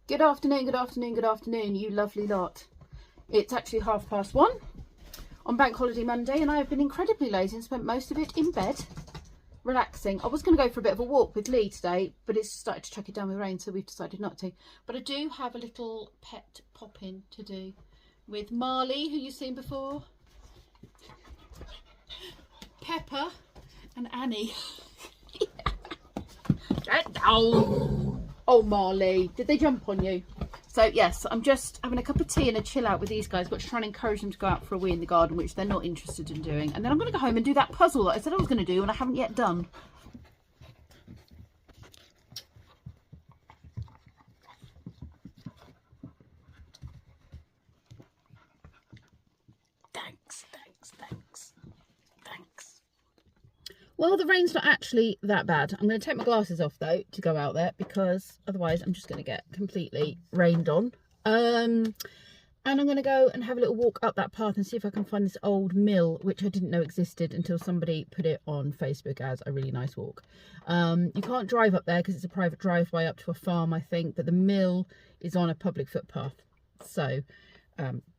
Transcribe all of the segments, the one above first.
Good afternoon, good afternoon, good afternoon, you lovely lot. It's actually 1:30 on Bank Holiday Monday, and I have been incredibly lazy and spent most of it in bed, relaxing. I was going to go for a bit of a walk with Lee today, but it's started to chuck it down with rain, so we've decided not to. But I do have a little pet pop-in to do with Marley, who you've seen before, Pepper, and Annie. Get down! Oh, Marley, did they jump on you? So yes, I'm just having a cup of tea and a chill out with these guys, but trying to encourage them to go out for a wee in the garden, which they're not interested in doing. And then I'm going to go home and do that puzzle that I said I was going to do and I haven't yet done. Thanks. Well, the rain's not actually that bad. I'm going to take my glasses off though to go out there, because otherwise I'm just going to get completely rained on. And I'm going to go and have a little walk up that path and see if I can find this old mill, which I didn't know existed until somebody put it on Facebook as a really nice walk. You can't drive up there because it's a private driveway up to a farm, I think, but the mill is on a public footpath. So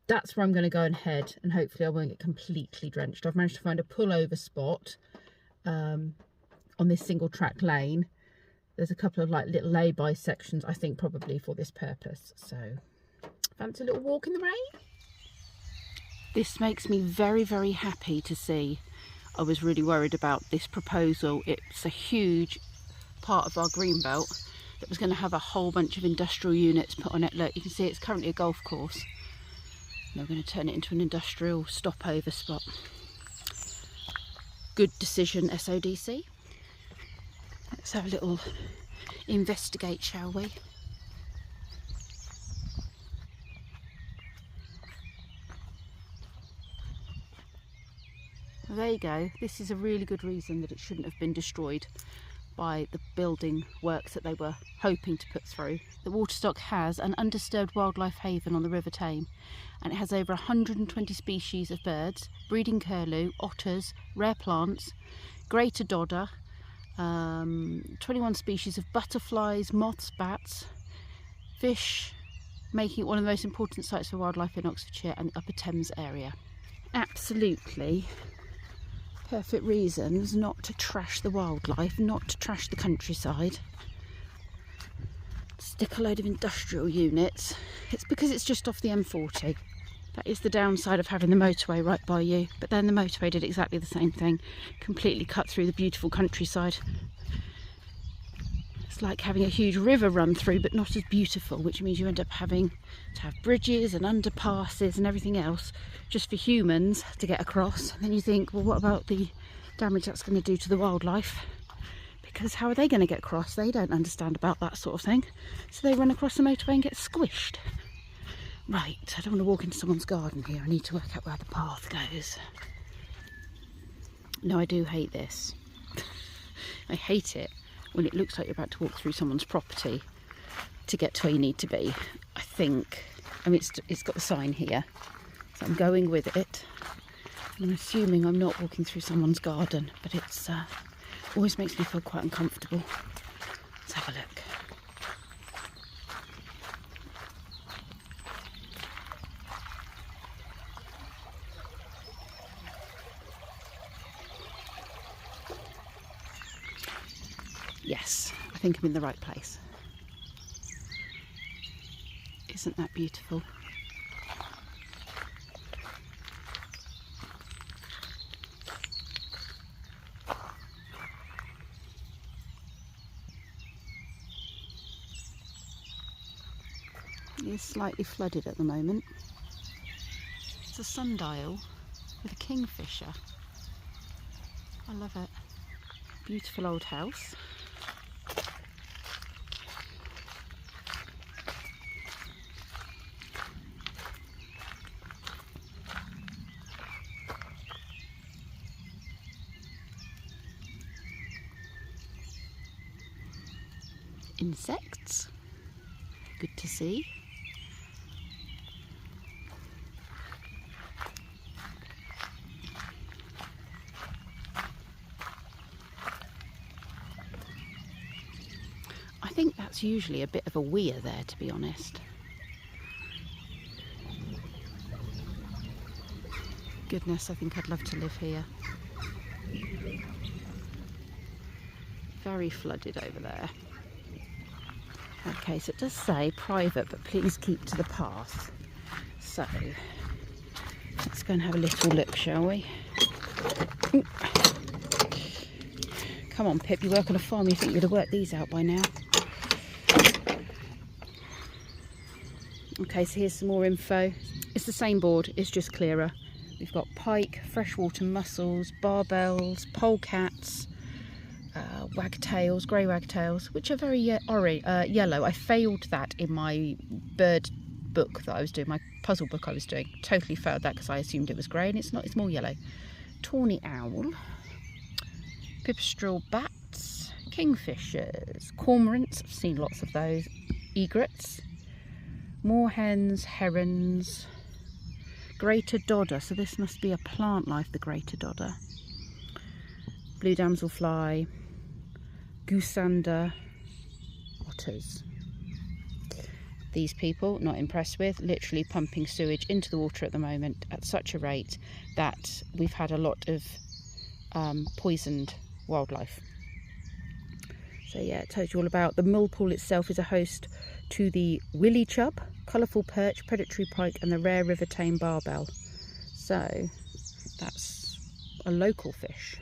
that's where I'm going to go and head, and hopefully I won't get completely drenched. I've managed to find a pullover spot on this single track lane. There's a couple of like little lay-by sections, I think probably for this purpose. So fancy a little walk in the rain. This makes me very, very happy to see. I was really worried about this proposal. It's a huge part of our green belt that was going to have a whole bunch of industrial units put on it. Look, you can see it's currently a golf course. And they're going to turn it into an industrial stopover spot. Good decision, SODC. Let's have a little investigate, shall we? Well, there you go. This is a really good reason that it shouldn't have been destroyed by the building works that they were hoping to put through. The Waterstock has an undisturbed wildlife haven on the River Thame, and it has over 120 species of birds, breeding curlew, otters, rare plants, greater dodder, 21 species of butterflies, moths, bats, fish, making it one of the most important sites for wildlife in Oxfordshire and the Upper Thames area. Absolutely perfect reasons not to trash the wildlife, not to trash the countryside. Stick a load of industrial units. It's because it's just off the M40. That is the downside of having the motorway right by you. But then the motorway did exactly the same thing. Completely cut through the beautiful countryside. It's like having a huge river run through, but not as beautiful, which means you end up having to have bridges and underpasses and everything else just for humans to get across. And then you think, well, what about the damage that's going to do to the wildlife? Because how are they going to get across? They don't understand about that sort of thing. So they run across the motorway and get squished. Right, I don't want to walk into someone's garden here. I need to work out where the path goes. No, I do hate this. I hate it when it looks like you're about to walk through someone's property to get to where you need to be. I think, I mean, it's got the sign here, so I'm going with it. And I'm assuming I'm not walking through someone's garden, but it's always makes me feel quite uncomfortable. Let's have a look. Yes, I think I'm in the right place. Isn't that beautiful? It is slightly flooded at the moment. It's a sundial with a kingfisher. I love it. Beautiful old house. Insects, good to see. That's usually a bit of a weir there, to be honest. Goodness, I think I'd love to live here. Very flooded over there. Okay, so it does say private, but please keep to the path. So, let's go and have a little look, shall we? Ooh. Come on, Pip, you work on a farm, you think you'd have worked these out by now. Okay, so here's some more info. It's the same board, it's just clearer. We've got pike, freshwater mussels, barbels, polecats, wagtails, grey wagtails, which are very yellow. I failed that in my bird book that I was doing, my puzzle book I was doing. Totally failed that because I assumed it was grey, and it's not, it's more yellow. Tawny owl, pipistrelle bats, kingfishers, cormorants, I've seen lots of those, egrets, moorhens, herons, greater dodder, so this must be a plant life, the greater dodder, blue damselfly, goosander, otters. These people, not impressed with, literally pumping sewage into the water at the moment at such a rate that we've had a lot of poisoned wildlife. So yeah, it tells you all about the mill pool itself is a host to the willy chub, colourful perch, predatory pike and the rare River Thame barbel. So that's a local fish.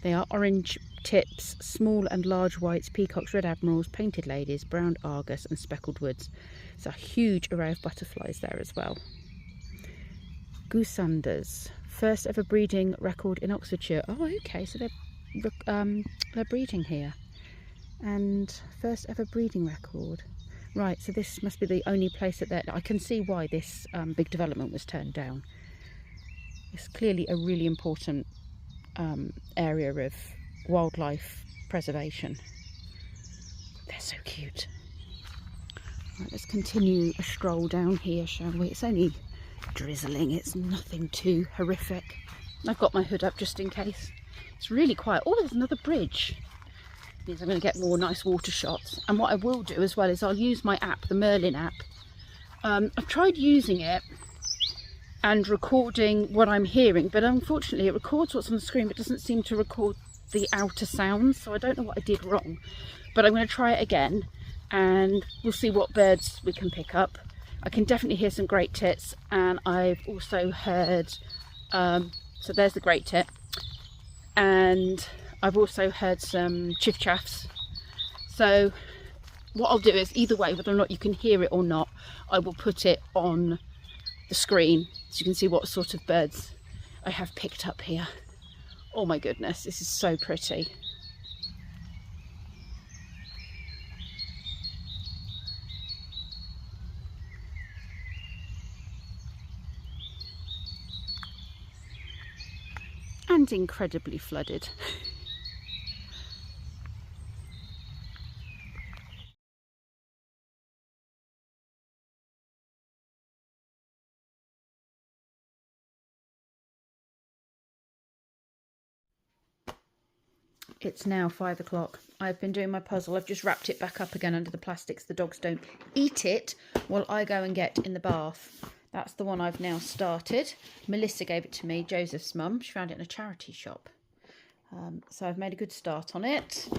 They are orange tips, small and large whites, peacocks, red admirals, painted ladies, brown argus and speckled woods. There's a huge array of butterflies there as well. Goosanders, first ever breeding record in Oxfordshire. Oh, okay, so they're breeding here. And first ever breeding record. Right, so this must be the only place that I can see why this big development was turned down. It's clearly a really important area of wildlife preservation. They're so cute. Right, let's continue a stroll down here, shall we? It's only drizzling, it's nothing too horrific. I've got my hood up just in case. It's really quiet. Oh, there's another bridge. Means I'm going to get more nice water shots. And what I will do as well is I'll use my app, the Merlin app. I've tried using it and recording what I'm hearing, but unfortunately it records what's on the screen but doesn't seem to record the outer sounds, so I don't know what I did wrong. But I'm going to try it again and we'll see what birds we can pick up. I can definitely hear some great tits, and I've also heard, so there's the great tit, and I've also heard some chiff chaffs. So what I'll do is, either way, whether or not you can hear it or not, I will put it on the screen so you can see what sort of birds I have picked up here. Oh my goodness, this is so pretty. And incredibly flooded. It's now 5 o'clock. I've been doing my puzzle. I've just wrapped it back up again under the plastics. The dogs don't eat it while I go and get in the bath. That's the one I've now started. Melissa gave it to me, Joseph's mum. She found it in a charity shop. So I've made a good start on it.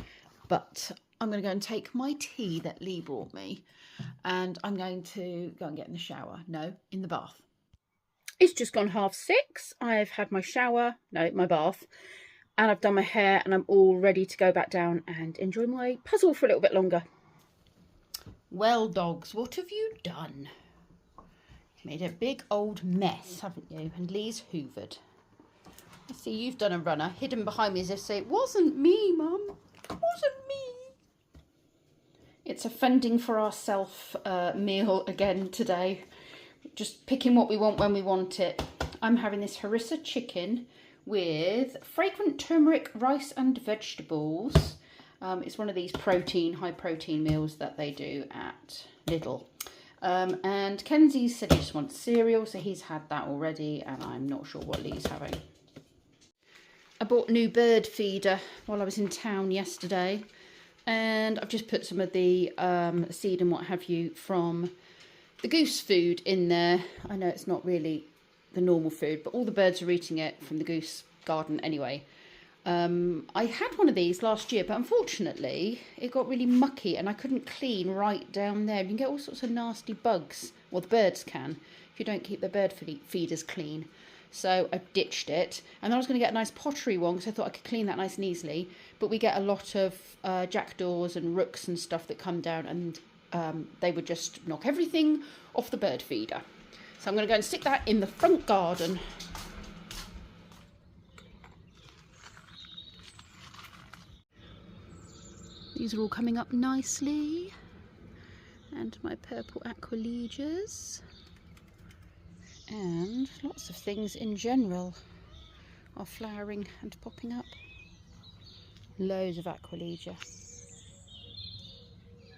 But I'm going to go and take my tea that Lee brought me. And I'm going to go and get in the shower. No, in the bath. It's just gone 6:30. I've had my shower, no, my bath. And I've done my hair and I'm all ready to go back down and enjoy my puzzle for a little bit longer. Well, dogs, what have you done? Made a big old mess, haven't you? And Lee's hoovered. I see you've done a runner, hidden behind me as if to say, it wasn't me, Mum. It wasn't me. It's a fending for ourself meal again today. Just picking what we want when we want it. I'm having this harissa chicken with fragrant turmeric, rice and vegetables. It's one of these high protein meals that they do at Lidl. And Kenzie said he just wants cereal, so he's had that already, and I'm not sure what Lee's having. I bought a new bird feeder while I was in town yesterday. And I've just put some of the seed and what have you from the goose food in there. I know it's not really the normal food, but all the birds are eating it from the goose garden anyway. I had one of these last year, but unfortunately it got really mucky and I couldn't clean right down there. You can get all sorts of nasty bugs, well the birds can, if you don't keep the bird feeders clean. So I ditched it, and then I was going to get a nice pottery one because I thought I could clean that nice and easily, but we get a lot of jackdaws and rooks and stuff that come down, and they would just knock everything off the bird feeder. So I'm going to go and stick that in the front garden. These are all coming up nicely, and my purple aquiledias, and lots of things in general are flowering and popping up. Loads of aqualegia.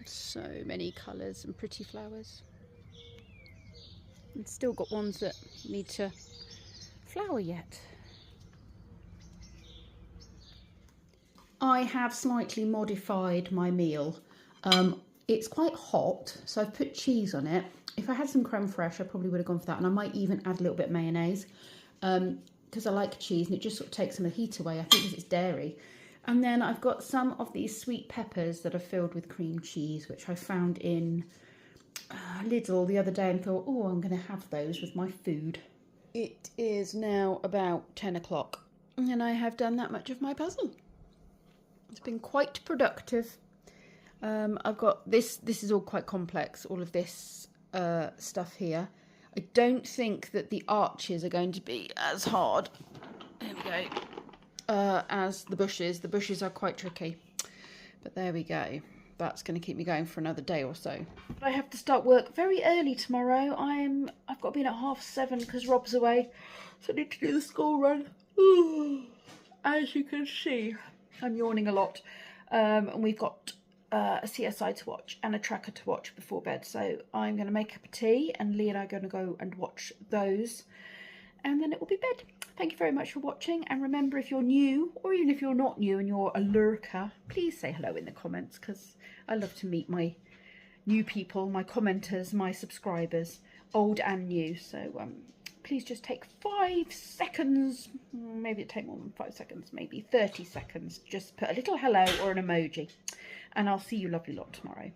So many colours and pretty flowers. And still got ones that need to flower yet. I have slightly modified my meal. It's quite hot, so I've put cheese on it. If I had some creme fraiche, I probably would have gone for that, and I might even add a little bit of mayonnaise because I like cheese and it just sort of takes some of the heat away. I think because it's dairy. And then I've got some of these sweet peppers that are filled with cream cheese, which I found in Lidl the other day and thought, oh, I'm going to have those with my food. It is now about 10 o'clock and I have done that much of my puzzle. It's been quite productive. I've got this is all quite complex, all of this stuff here. I don't think that the arches are going to be as hard, there we go, as the bushes. The bushes are quite tricky, but there we go. That's going to keep me going for another day or so. I have to start work very early tomorrow. I've got to be in at 7:30 because Rob's away, so I need to do the school run. As you can see, I'm yawning a lot, and we've got a CSI to watch and a tracker to watch before bed, so I'm going to make up a tea and Lee and I are going to go and watch those, and then it will be bed. Thank you very much for watching, and remember, if you're new, or even if you're not new and you're a lurker, please say hello in the comments, because I love to meet my new people, my commenters, my subscribers, old and new. So please just take 5 seconds, maybe it take more than 5 seconds, maybe 30 seconds, just put a little hello or an emoji, and I'll see you lovely lot tomorrow.